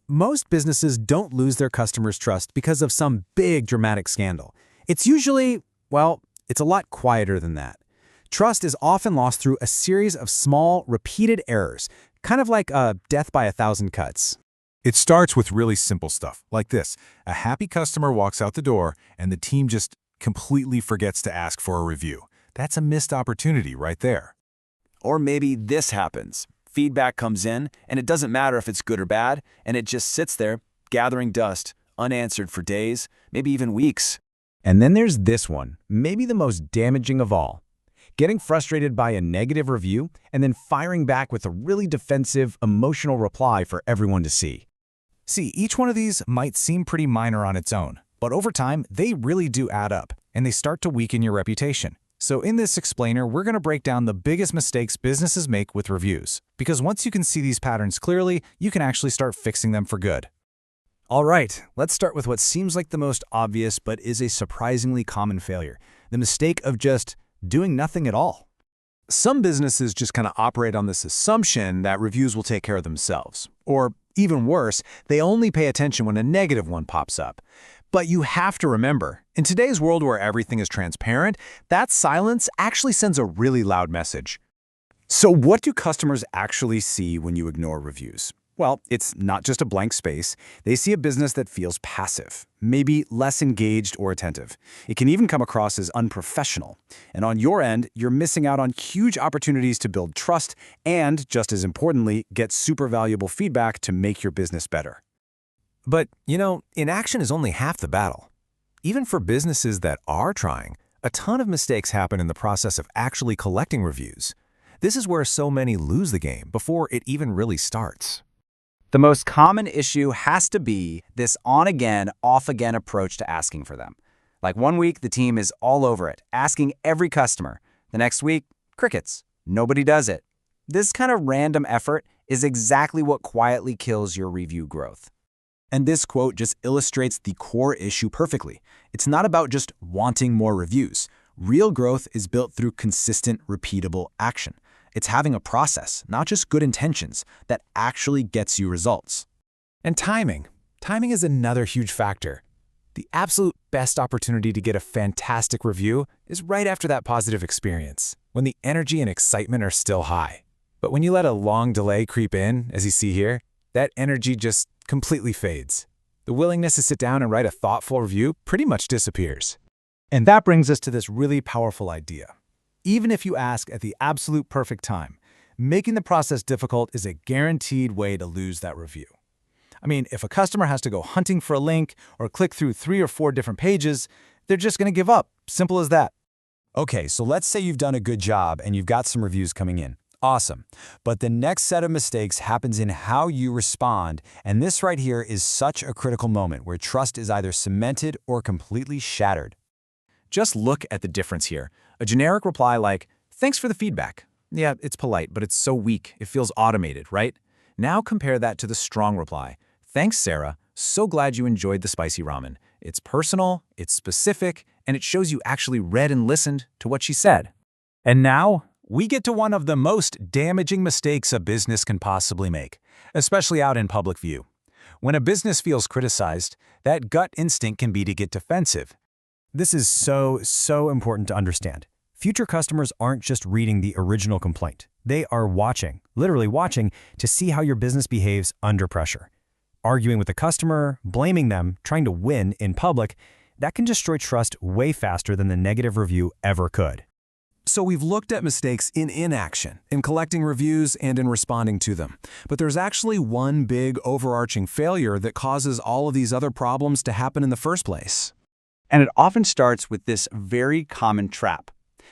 Most businesses don't lose their customers' trust because of some big dramatic scandal. It's usually, well, it's a lot quieter than that. Trust is often lost through a series of small, repeated errors, kind of like a death by a thousand cuts. It starts with really simple stuff, like this. A happy customer walks out the door, and the team just completely forgets to ask for a review. That's a missed opportunity right there. Or maybe this happens. Feedback comes in, and it doesn't matter if it's good or bad, and it just sits there, gathering dust, unanswered for days, maybe even weeks. And then there's this one, maybe the most damaging of all. Getting frustrated by a negative review and then firing back with a really defensive, emotional reply for everyone to see. See, each one of these might seem pretty minor on its own, but over time, they really do add up, and they start to weaken your reputation. So in this explainer, we're going to break down the biggest mistakes businesses make with reviews, because once you can see these patterns clearly, you can actually start fixing them for good. All right, let's start with what seems like the most obvious but is a surprisingly common failure, the mistake of just doing nothing at all. Some businesses just kind of operate on this assumption that reviews will take care of themselves. Or even worse, they only pay attention when a negative one pops up. But you have to remember, in today's world where everything is transparent, that silence actually sends a really loud message. So what do customers actually see when you ignore reviews? Well, it's not just a blank space. They see a business that feels passive, maybe less engaged or attentive. It can even come across as unprofessional. And on your end, you're missing out on huge opportunities to build trust and, just as importantly, get super valuable feedback to make your business better. But, inaction is only half the battle. Even for businesses that are trying, a ton of mistakes happen in the process of actually collecting reviews. This is where so many lose the game before it even really starts. The most common issue has to be this on-again, off-again approach to asking for them. Like one week, the team is all over it, asking every customer. The next week, crickets. Nobody does it. This kind of random effort is exactly what quietly kills your review growth. And this quote just illustrates the core issue perfectly. It's not about just wanting more reviews. Real growth is built through consistent, repeatable action. It's having a process, not just good intentions, that actually gets you results. And timing. Timing is another huge factor. The absolute best opportunity to get a fantastic review is right after that positive experience, when the energy and excitement are still high. But when you let a long delay creep in, as you see here, that energy just completely fades. The willingness to sit down and write a thoughtful review pretty much disappears. And that brings us to this really powerful idea. Even if you ask at the absolute perfect time, making the process difficult is a guaranteed way to lose that review. I mean, if a customer has to go hunting for a link or click through 3 or 4 different pages, they're just going to give up. Simple as that. Okay, so let's say you've done a good job and you've got some reviews coming in. Awesome. But the next set of mistakes happens in how you respond, and this right here is such a critical moment where trust is either cemented or completely shattered. Just look at the difference here. A generic reply like, "Thanks for the feedback." Yeah, it's polite, but it's so weak. It feels automated, right? Now compare that to the strong reply. "Thanks, Sarah. So glad you enjoyed the spicy ramen." It's personal, it's specific, and it shows you actually read and listened to what she said. And now, we get to one of the most damaging mistakes a business can possibly make, especially out in public view. When a business feels criticized, that gut instinct can be to get defensive. This is so important to understand. Future customers aren't just reading the original complaint. They are watching, literally watching, to see how your business behaves under pressure. Arguing with the customer, blaming them, trying to win in public, that can destroy trust way faster than the negative review ever could. So we've looked at mistakes in inaction, in collecting reviews, and in responding to them. But there's actually one big overarching failure that causes all of these other problems to happen in the first place. And it often starts with this very common trap,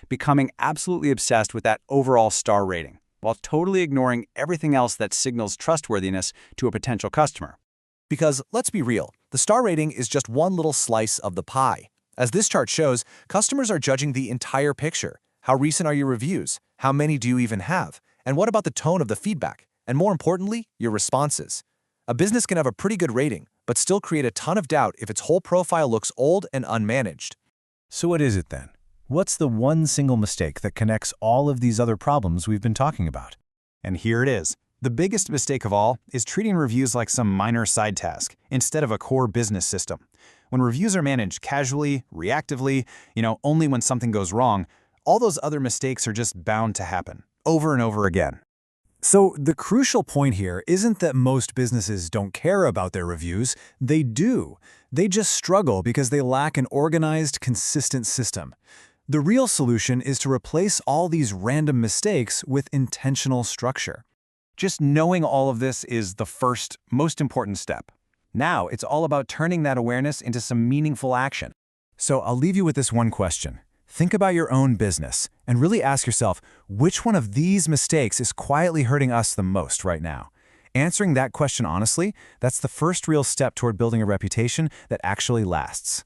becoming absolutely obsessed with that overall star rating, while totally ignoring everything else that signals trustworthiness to a potential customer. Because let's be real, the star rating is just one little slice of the pie. As this chart shows, customers are judging the entire picture. How recent are your reviews? How many do you even have? And what about the tone of the feedback? And more importantly, your responses. A business can have a pretty good rating, but still create a ton of doubt if its whole profile looks old and unmanaged. So what is it then? What's the one single mistake that connects all of these other problems we've been talking about? And here it is. The biggest mistake of all is treating reviews like some minor side task instead of a core business system. When reviews are managed casually, reactively, only when something goes wrong, all those other mistakes are just bound to happen, over and over again. So the crucial point here isn't that most businesses don't care about their reviews. They do. They just struggle because they lack an organized, consistent system. The real solution is to replace all these random mistakes with intentional structure. Just knowing all of this is the first, most important step. Now, it's all about turning that awareness into some meaningful action. So I'll leave you with this one question. Think about your own business and really ask yourself, which one of these mistakes is quietly hurting us the most right now? Answering that question honestly, that's the first real step toward building a reputation that actually lasts.